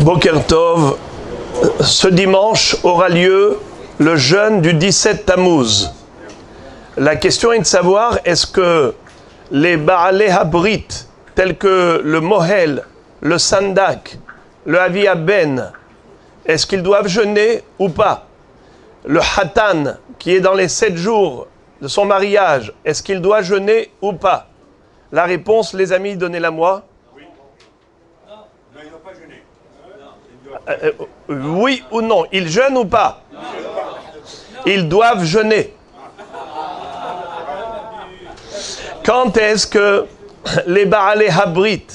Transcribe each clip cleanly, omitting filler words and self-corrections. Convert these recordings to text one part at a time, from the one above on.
Boker Tov, ce dimanche aura lieu le jeûne du 17 Tammuz. La question est de savoir, est-ce que les Baalei Habrit, tels que le Mohel, le Sandak, le Avia Ben, est-ce qu'ils doivent jeûner ou pas? Le Hatan, qui est dans les 7 jours de son mariage, est-ce qu'il doit jeûner ou pas? La réponse, les amis, donnez-la moi. Oui. Non, il ne doit pas jeûner. Oui ou non? Ils jeûnent ou pas? Ils doivent jeûner. Quand est-ce que les Baalei Habrit,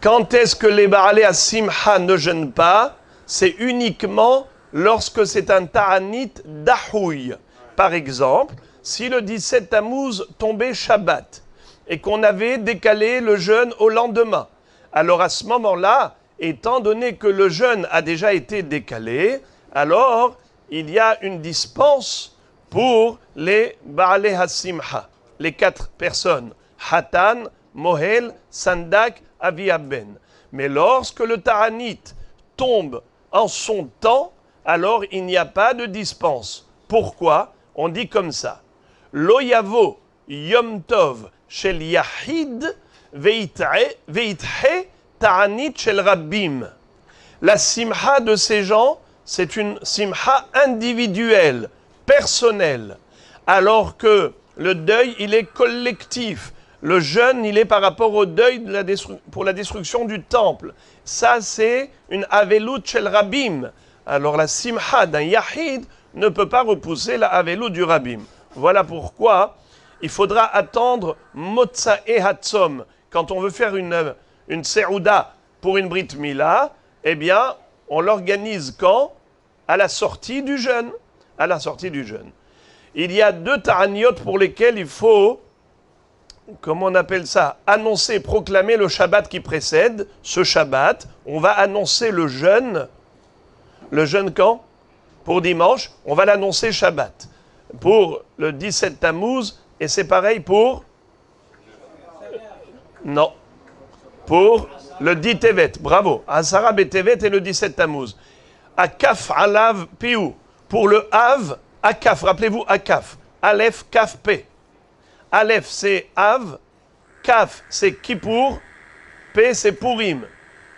quand est-ce que les Baalei Simcha ne jeûnent pas? C'est uniquement lorsque c'est un Ta'anit d'Ahouy. Par exemple, si le 17 Tammuz tombait Shabbat et qu'on avait décalé le jeûne au lendemain, alors à ce moment-là, étant donné que le jeûne a déjà été décalé, alors il y a une dispense pour les Baalei Simcha, les 4 personnes, Hatan, Mohel, Sandak, Avia Ben. Mais lorsque le Ta'anit tombe en son temps, alors il n'y a pas de dispense. Pourquoi? On dit comme ça. Lo yavo yom tov shel yahid veithe ta'anit shel rabbim. La simcha de ces gens, c'est une simcha individuelle, personnelle. Alors que le deuil, il est collectif. Le jeûne, il est par rapport au deuil pour la destruction du temple. Ça, c'est une avelut shel rabbim. Alors la simcha d'un yahid ne peut pas repousser la avelut du rabbim. Voilà pourquoi il faudra attendre Motzae Hatzom. Quand on veut faire une serouda pour une brit mila, eh bien, on l'organise quand? À la sortie du jeûne. À la sortie du jeûne. Il y a 2 ta'aniot pour lesquels il faut, comment on appelle ça, annoncer, proclamer le Shabbat qui précède. Ce Shabbat, on va annoncer le jeûne. Le jeûne quand? Pour dimanche, on va l'annoncer Shabbat. Pour le 17 Tammuz, et c'est pareil pour? Non. Pour le 10 Tevet, bravo. Asara Betevet et le 17 Tammuz. Akaf Alav Piou. Pour le Av, Akaf, rappelez-vous Akaf. Aleph, Kaf, P. Aleph, c'est Av. Kaf, c'est Kippour. P, c'est Purim.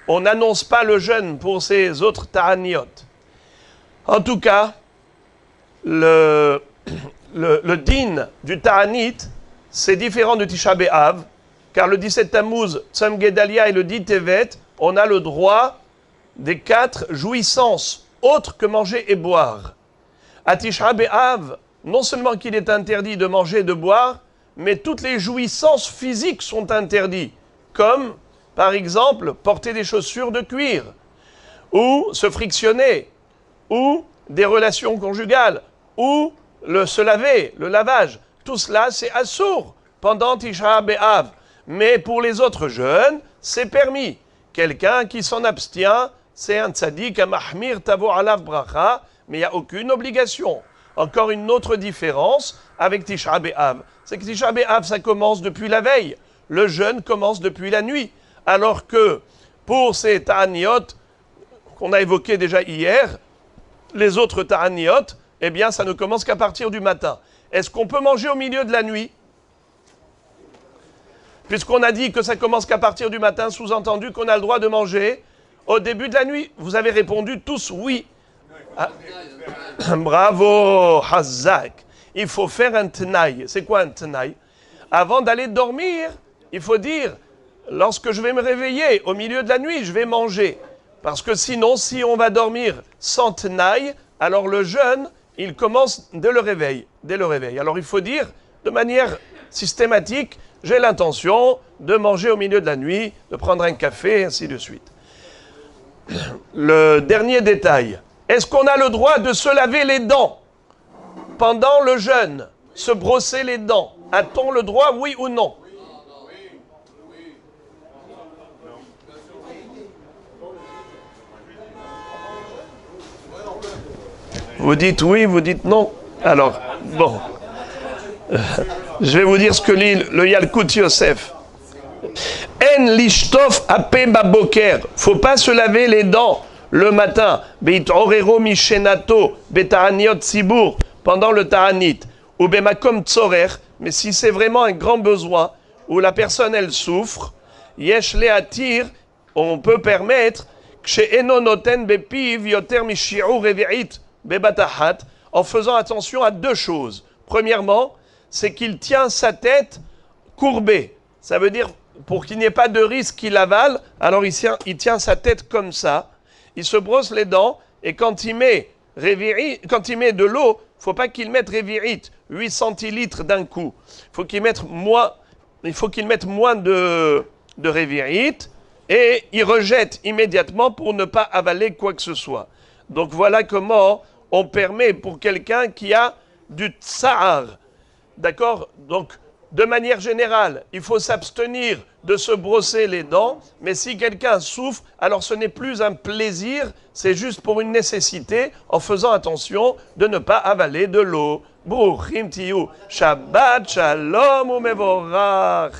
On n'annonce pas le jeûne pour ces autres ta'aniot. En tout cas, le din du ta'anit, c'est différent de Tisha B'Av, car le 17 Tammuz, Tzom Gedalia et le 10 Tevet, on a le droit des 4 jouissances, autres que manger et boire. À Tisha B'Av, non seulement qu'il est interdit de manger et de boire, mais toutes les jouissances physiques sont interdites, comme, par exemple, porter des chaussures de cuir, ou se frictionner, ou des relations conjugales, ou se laver, le lavage. Tout cela, c'est assour pendant Tisha B'Av. Mais pour les autres jeunes, c'est permis. Quelqu'un qui s'en abstient, c'est un tzaddik, un mahmir, tavo alav bracha, mais il n'y a aucune obligation. Encore une autre différence avec Tisha B'Av, c'est que Tisha B'Av, ça commence depuis la veille. Le jeûne commence depuis la nuit. Alors que pour ces ta'aniot qu'on a évoqués déjà hier, les autres ta'aniot, eh bien, ça ne commence qu'à partir du matin. Est-ce qu'on peut manger au milieu de la nuit? Puisqu'on a dit que ça commence qu'à partir du matin, sous-entendu qu'on a le droit de manger au début de la nuit. Vous avez répondu tous oui. Ah. Bravo, Hazak. Il faut faire un tenaï. C'est quoi un tenaï? Avant d'aller dormir, il faut dire, lorsque je vais me réveiller au milieu de la nuit, je vais manger. Parce que sinon, si on va dormir sans tenaï, alors le jeûne, il commence dès le réveil. Alors il faut dire, de manière systématique, j'ai l'intention de manger au milieu de la nuit, de prendre un café, et ainsi de suite. Le dernier détail. Est-ce qu'on a le droit de se laver les dents pendant le jeûne? Se brosser les dents? A-t-on le droit, oui ou non? Vous dites oui, vous dites non. Alors, bon. Je vais vous dire ce que lit le Yalkut Yosef. En lishtof ape baboker. Faut pas se laver les dents le matin, beit'orero mishenato, beta'aniot tzibur, pendant le ta'anit, ou bemakom tzorer, mais si c'est vraiment un grand besoin, où la personne elle souffre, yesh le'atir, on peut permettre, kshe'eno noten bepiv yoter mishi'ur revi'it bebatahat, en faisant attention à deux choses. Premièrement, c'est qu'il tient sa tête courbée. Ça veut dire, pour qu'il n'y ait pas de risque qu'il avale, alors il tient sa tête comme ça, il se brosse les dents, et quand il met de l'eau, il ne faut pas qu'il mette révirite, 8 centilitres d'un coup. Il faut qu'il mette moins de révirite, et il rejette immédiatement pour ne pas avaler quoi que ce soit. Donc voilà comment on permet pour quelqu'un qui a du tsar. D'accord? Donc, de manière générale, il faut s'abstenir de se brosser les dents, mais si quelqu'un souffre, alors ce n'est plus un plaisir, c'est juste pour une nécessité, en faisant attention de ne pas avaler de l'eau. Bruchim tiyu, Shabbat shalom umevorach.